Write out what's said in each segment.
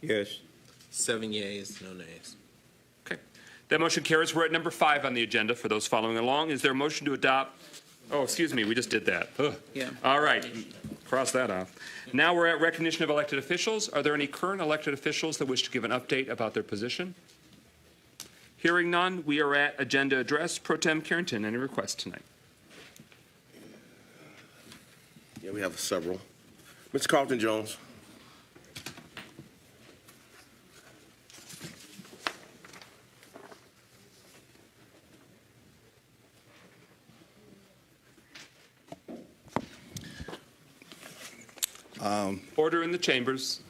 Yes. 7 yeas, no nays. Okay. That motion carries. We're at number 5 on the agenda for those following along. Is there a motion to adopt? Oh, excuse me, we just did that. Ugh. Yeah. All right, cross that off. Now we're at recognition of elected officials. Are there any current elected officials that wish to give an update about their position? Hearing none, we are at agenda address. Pro Tem Carrington, any requests tonight? Yeah, we have several. Mr. Carlton Jones. Order in the chambers.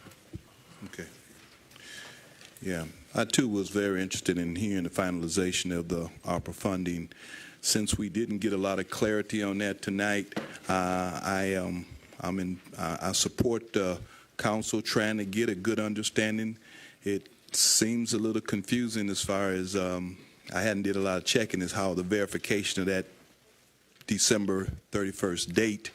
Okay. Yeah, I too was very interested in hearing the finalization of the ARPA funding. Since we didn't get a lot of clarity on that tonight, I support the council trying to get a good understanding. It seems a little confusing as far as I hadn't did a lot of checking as how the verification of that December 31st date.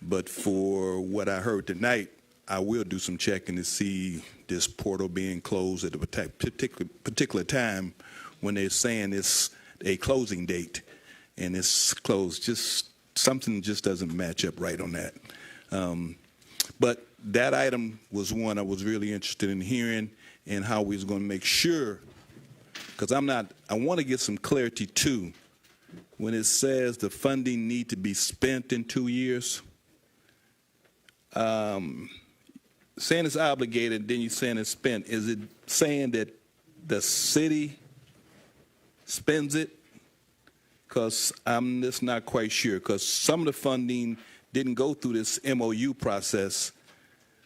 But for what I heard tonight, I will do some checking to see this portal being closed at a particular time when they're saying it's a closing date and it's closed. Just something just doesn't match up right on that. But that item was one I was really interested in hearing and how we was going to make sure, because I want to get some clarity too. When it says the funding need to be spent in 2 years, saying it's obligated, then you're saying it's spent. Is it saying that the city spends it? Because I'm just not quite sure, because some of the funding didn't go through this MOU process.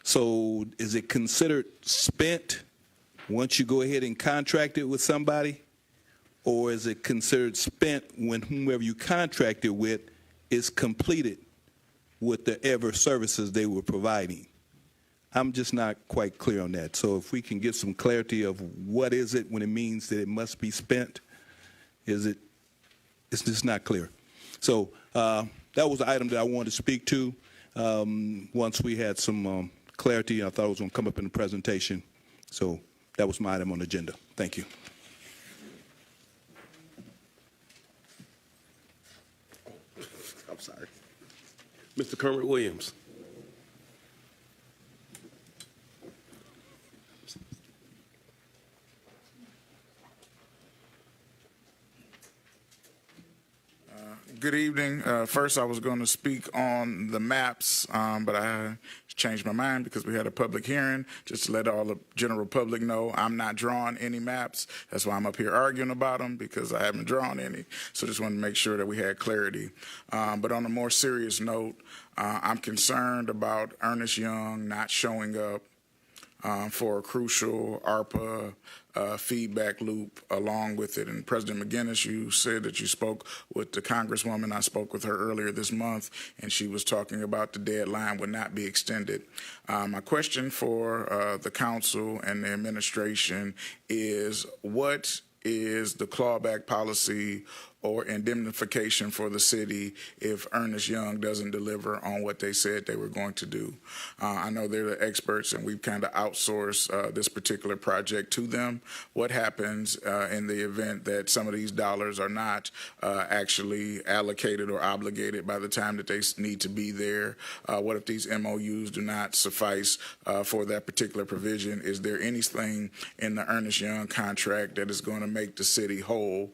So is it considered spent once you go ahead and contract it with somebody? Or is it considered spent when whomever you contracted with is completed with the ever services they were providing? I'm just not quite clear on that. So if we can get some clarity of what is it when it means that it must be spent, it's just not clear. So that was the item that I wanted to speak to. Once we had some clarity, I thought it was going to come up in the presentation. So that was my item on the agenda. Thank you. I'm sorry. Mr. Kermit Williams. Good evening. First, I was going to speak on the maps, but I changed my mind because we had a public hearing. Just to let all the general public know, I'm not drawing any maps. That's why I'm up here arguing about them, because I haven't drawn any. So just wanted to make sure that we had clarity. But on a more serious note, I'm concerned about Ernest Young not showing up for a crucial ARPA feedback loop along with it. And President McGinnis, you said that you spoke with the Congresswoman. I spoke with her earlier this month, and she was talking about the deadline would not be extended. My question for the council and the administration is, what is the clawback policy or indemnification for the city if Ernest Young doesn't deliver on what they said they were going to do? I know they're the experts, and we've kind of outsourced this particular project to them. What happens in the event that some of these dollars are not actually allocated or obligated by the time that they need to be there? What if these MOUs do not suffice for that particular provision? Is there anything in the Ernest Young contract that is going to make the city whole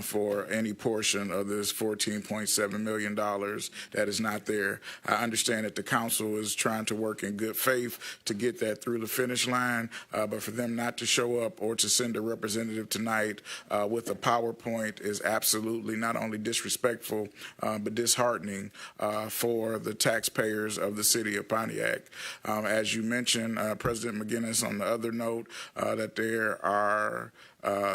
for any portion of this $14.7 million that is not there? I understand that the council is trying to work in good faith to get that through the finish line, but for them not to show up or to send a representative tonight with a PowerPoint is absolutely not only disrespectful, but disheartening for the taxpayers of the city of Pontiac. As you mentioned, President McGinnis, on the other note, that there are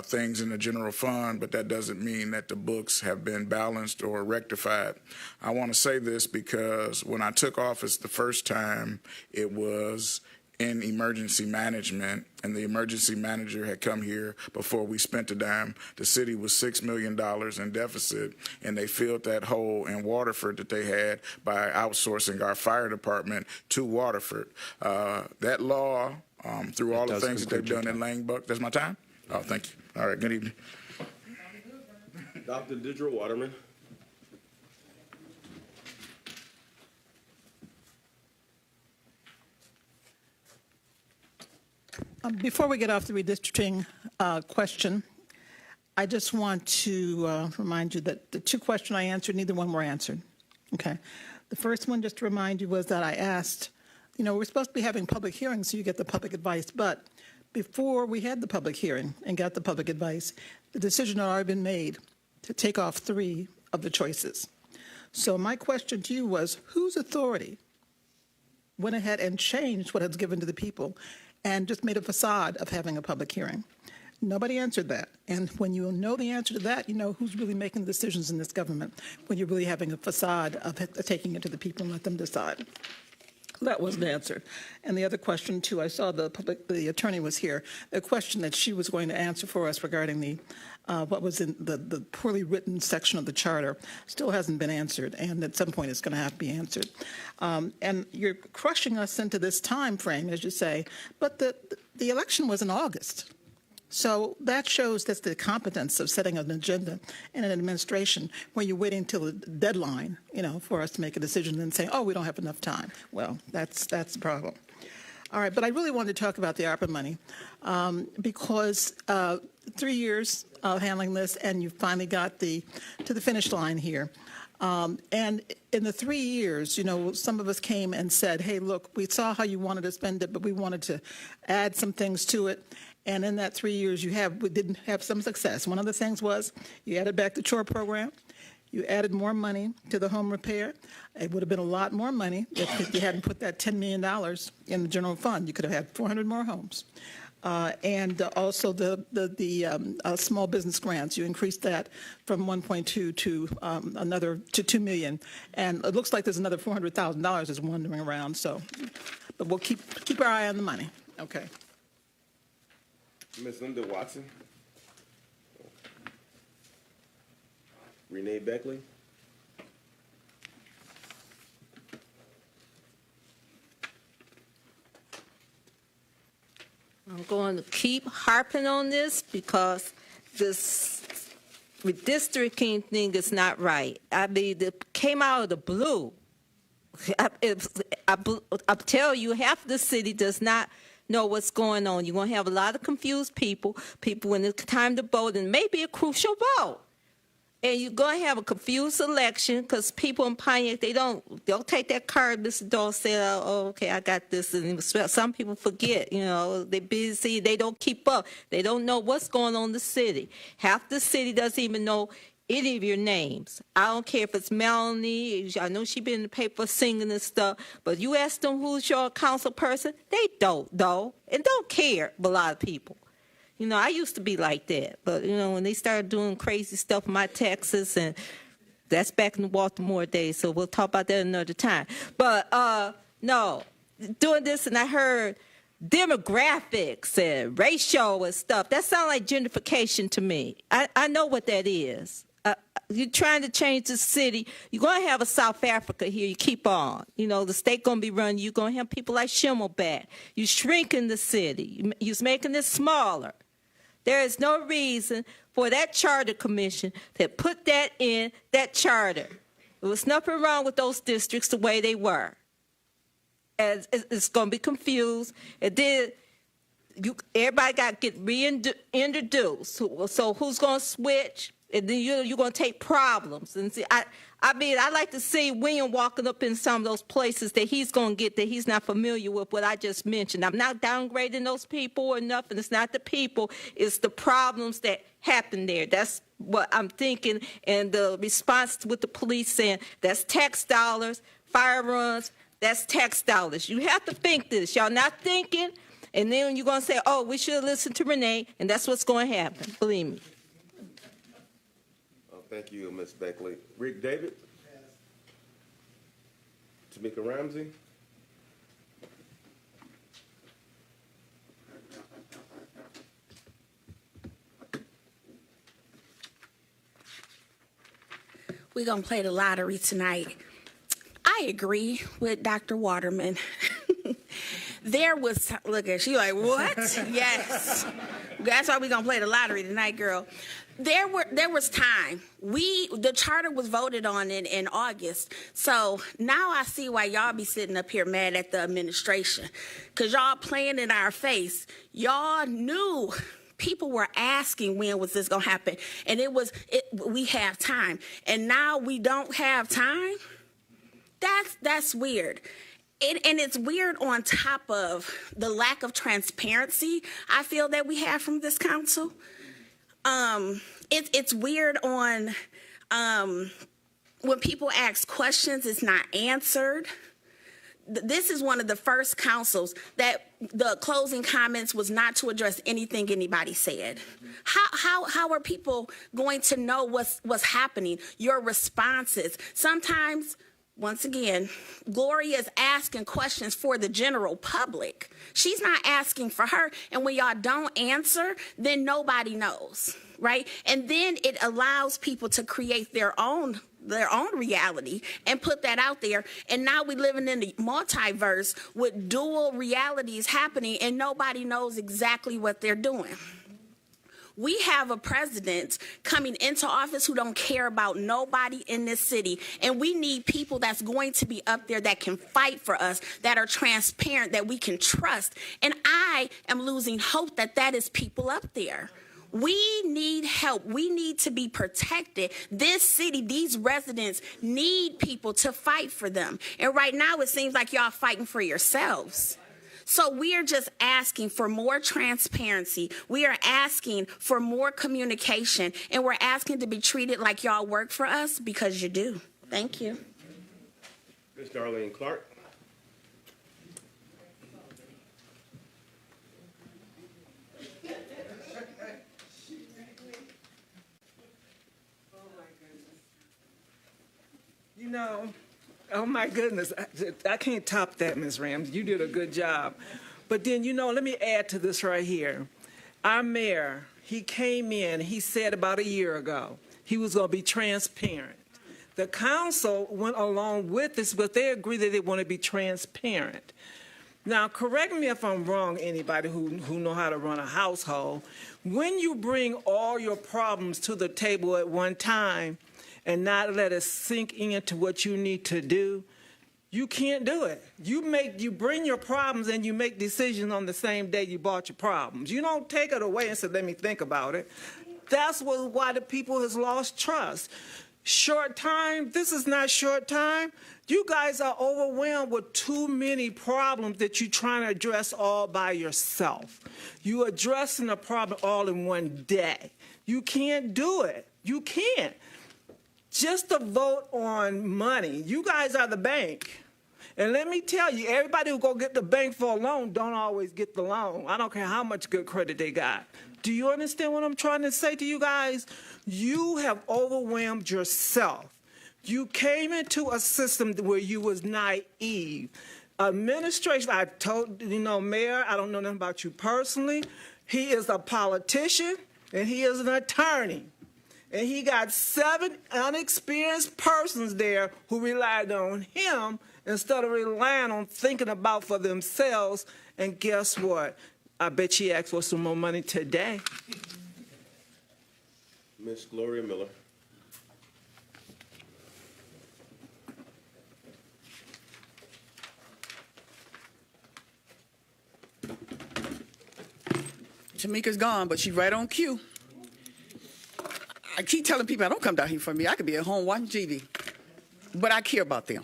things in the general fund, but that doesn't mean that the books have been balanced or rectified. I want to say this because when I took office the first time, it was in emergency management, and the emergency manager had come here before we spent a dime. The city was $6 million in deficit, and they filled that hole in Waterford that they had by outsourcing our fire department to Waterford. That law through all the does things that they've conclude done your in Langbuck. That's my time? Oh, thank you. All right, good evening. Dr. Didra Waterman. Before we get off the redistricting question, I just want to remind you that the two questions I answered, neither one were answered. Okay. The first one, just to remind you, was that I asked, we're supposed to be having public hearings so you get the public advice, but before we had the public hearing and got the public advice, the decision had already been made to take off 3 of the choices. So my question to you was, whose authority went ahead and changed what was given to the people and just made a facade of having a public hearing? Nobody answered that. And when you know the answer to that, you know who's really making the decisions in this government, when you're really having a facade of taking it to the people and let them decide. That wasn't answered. And the other question, too, I saw the attorney was here. The question that she was going to answer for us regarding the what was in the poorly written section of the charter still hasn't been answered, and at some point it's going to have to be answered. And you're crushing us into this time frame, as you say, but the election was in August. So that shows that's the competence of setting an agenda in an administration when you're waiting till the deadline, for us to make a decision and say, oh, we don't have enough time. Well, that's the problem. All right, but I really wanted to talk about the ARPA money because 3 years of handling this, and you finally got to the finish line here. And in the 3 years, some of us came and said, hey, look, we saw how you wanted to spend it, but we wanted to add some things to it. And in that 3 years, we didn't have some success. One of the things was you added back the chore program. You added more money to the home repair. It would have been a lot more money if you hadn't put that $10 million in the general fund. You could have had 400 more homes. And also the small business grants. You increased that from 1.2 to another to 2 million. And it looks like there's another $400,000 is wandering around. So, but we'll keep our eye on the money. Okay. Ms. Linda Watson. Renee Beckley. I'm going to keep harping on this because this redistricting thing is not right. I mean, it came out of the blue. I tell you, half the city does not know what's going on. You're going to have a lot of confused people when it's time to vote, and maybe a crucial vote. And you're going to have a confused election because people in Pontiac, they'll take that card, Mr. Dole said, oh, okay, I got this. And some people forget, they're busy, they don't keep up. They don't know what's going on in the city. Half the city doesn't even know any of your names. I don't care if it's Melanie. I know she's been in the paper singing and stuff, but you ask them who's your council person, they don't know and don't care, but a lot of people. I used to be like that, but, when they started doing crazy stuff in my Texas, and that's back in the Baltimore days, so we'll talk about that another time. But, no, doing this, and I heard demographics and ratio and stuff. That sounds like gentrification to me. I know what that is. You're trying to change the city. You're going to have a South Africa here. You keep on. The state going to be running. You're going to have people like Schimmel back. You're shrinking the city. You're making it smaller. There is no reason for that charter commission to put that in that charter. There was nothing wrong with those districts the way they were. And it's going to be confused. And then everybody got to get reintroduced. So who's going to switch? And then you're going to take problems. And see, I like to see William walking up in some of those places that he's going to get that he's not familiar with what I just mentioned. I'm not downgrading those people or nothing. It's not the people. It's the problems that happen there. That's what I'm thinking. And the response with the police saying that's tax dollars, fire runs, that's tax dollars. You have to think this. Y'all not thinking. And then you're going to say, oh, we should listen to Renee. And that's what's going to happen. Believe me. Thank you, Ms. Beckley. Rick David? Yes. Tamika Ramsey? We're going to play the lottery tonight. I agree with Dr. Waterman. There was, look at she like, what? Yes. That's why we're going to play the lottery tonight, girl. There was time. The charter was voted on in August. So now I see why y'all be sitting up here mad at the administration. Because y'all playing in our face. Y'all knew. People were asking when was this going to happen. And we have time. And now we don't have time? That's weird. And it's weird on top of the lack of transparency I feel that we have from this council. It's weird on when people ask questions, it's not answered. This is one of the first councils that the closing comments was not to address anything anybody said. How are people going to know what's happening? Your responses. Sometimes, once again, Gloria is asking questions for the general public. She's not asking for her. And when y'all don't answer, then nobody knows, right? And then it allows people to create their own reality and put that out there. And now we're living in the multiverse with dual realities happening and nobody knows exactly what they're doing. We have a president coming into office who don't care about nobody in this city. And we need people that's going to be up there that can fight for us, that are transparent, that we can trust. And I am losing hope that is people up there. We need help. We need to be protected. This city, these residents need people to fight for them. And right now it seems like y'all fighting for yourselves. So we are just asking for more transparency. We are asking for more communication. And we're asking to be treated like y'all work for us because you do. Thank you. Ms. Darlene Clark. You know, oh my goodness, I can't top that, Ms. Rams. You did a good job. But then, you know, let me add to this right here. Our mayor, he came in, he said about a year ago, he was going to be transparent. The council went along with this, but they agreed that they want to be transparent. Now, correct me if I'm wrong, anybody who know how to run a household. When you bring all your problems to the table at one time, and not let it sink into what you need to do, you can't do it. You bring your problems and you make decisions on the same day you bought your problems. You don't take it away and say, let me think about it. That's why the people has lost trust. Short time, this is not short time. You guys are overwhelmed with too many problems that you're trying to address all by yourself. You're addressing a problem all in one day. You can't do it. You can't. Just to vote on money. You guys are the bank. And let me tell you, everybody who go get the bank for a loan don't always get the loan. I don't care how much good credit they got. Do you understand what I'm trying to say to you guys? You have overwhelmed yourself. You came into a system where you was naive. Administration, I told, Mayor, I don't know nothing about you personally. He is a politician and he is an attorney. And he got 7 unexperienced persons there who relied on him instead of relying on thinking about for themselves. And guess what? I bet she asked for some more money today. Ms. Gloria Miller. Shamika's gone, but she's right on cue. I keep telling people I don't come down here for me. I could be at home watching TV. But I care about them.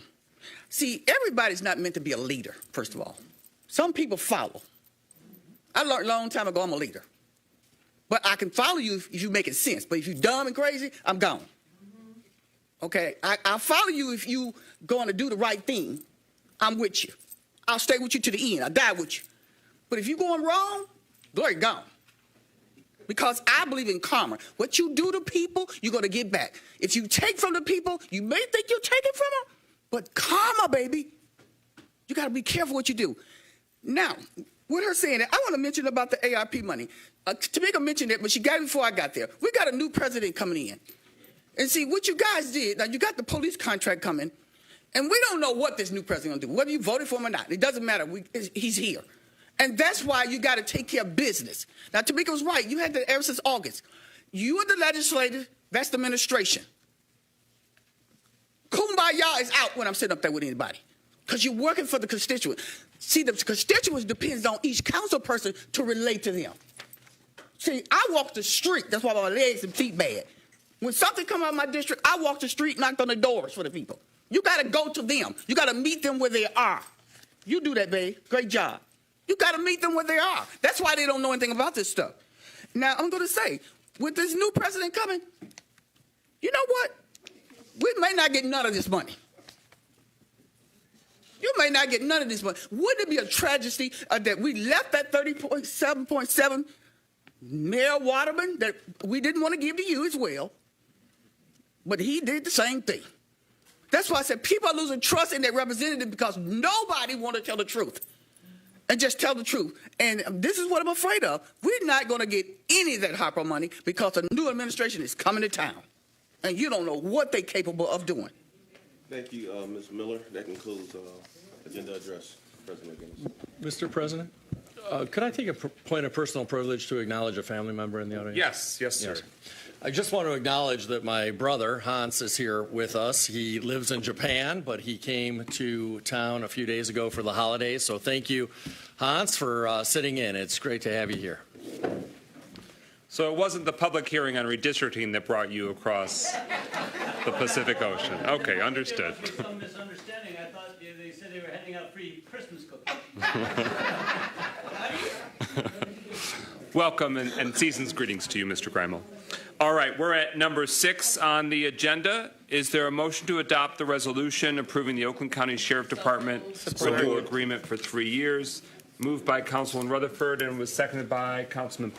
See, everybody's not meant to be a leader, first of all. Some people follow. I learned a long time ago I'm a leader. But I can follow you if you making sense. But if you're dumb and crazy, I'm gone. Okay? I'll follow you if you going to do the right thing. I'm with you. I'll stay with you to the end. I'll die with you. But if you're going wrong, glory gone. Because I believe in karma. What you do to people, you're going to get back. If you take from the people, you may think you're taking from them, but karma, baby. You got to be careful what you do. Now, with her saying that, I want to mention about the ARP money. Tamika mentioned it, but she got it before I got there. We got a new president coming in. And see, what you guys did, now you got the police contract coming, And we don't know what this new president going to do, whether you voted for him or not. It doesn't matter. He's here. And that's why you got to take care of business. Now, Tamika was right. You had that ever since August. You are the legislative, that's the administration. Kumbaya is out when I'm sitting up there with anybody because you're working for the constituents. See, the constituents depends on each council person to relate to them. See, I walk the street. That's why my legs and feet bad. When something come out of my district, I walk the street, knocked on the doors for the people. You got to go to them. You got to meet them where they are. You do that, babe. Great job. You got to meet them where they are. That's why they don't know anything about this stuff. Now, I'm going to say, with this new president coming, you know what? We may not get none of this money. You may not get none of this money. Wouldn't it be a tragedy that we left that 30.7 Mayor Waterman that we didn't want to give to you as well, but he did the same thing. That's why I said people are losing trust in their representative because nobody want to tell the truth and just tell the truth. And this is what I'm afraid of. We're not going to get any of that ARPA money because a new administration is coming to town, and you don't know what they're capable of doing. Thank you, Ms. Miller. That concludes agenda address. President Gibbons. Mr. President, could I take a point of personal privilege to acknowledge a family member in the audience? Yes, sir. Yes. I just want to acknowledge that my brother, Hans, is here with us. He lives in Japan, but he came to town a few days ago for the holidays. So thank you, Hans, for sitting in. It's great to have you here. So it wasn't the public hearing on redistricting that brought you across the Pacific Ocean. Okay, understood. There was some misunderstanding. I thought they said they were handing out free Christmas cookies. Welcome and season's greetings to you, Mr. Greimel. All right, we're at number 6 on the agenda. Is there a motion to adopt the resolution approving the Oakland County Sheriff Department renewal agreement for 3 years? Moved by Councilman Rutherford and was seconded by Councilman Park.